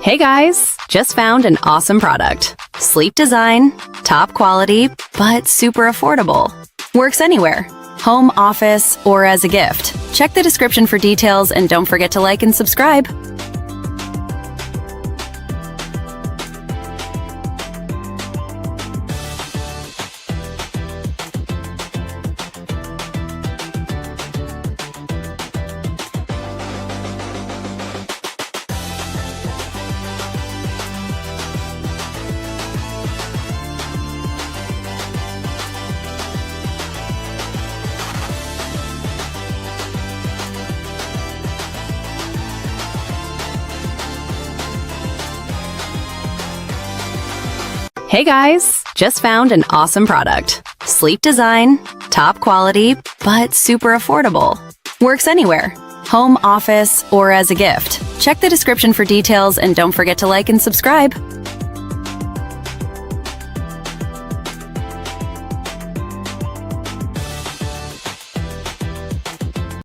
Hey guys, just found an awesome product. Sleek design, top quality, but super affordable. Works anywhere, home, office, or as a gift. Check the description for details and don't forget to like and subscribe. Hey guys, just found an awesome product. Sleek design, top quality, but super affordable. Works anywhere, home, office, or as a gift. Check the description for details and don't forget to like and subscribe.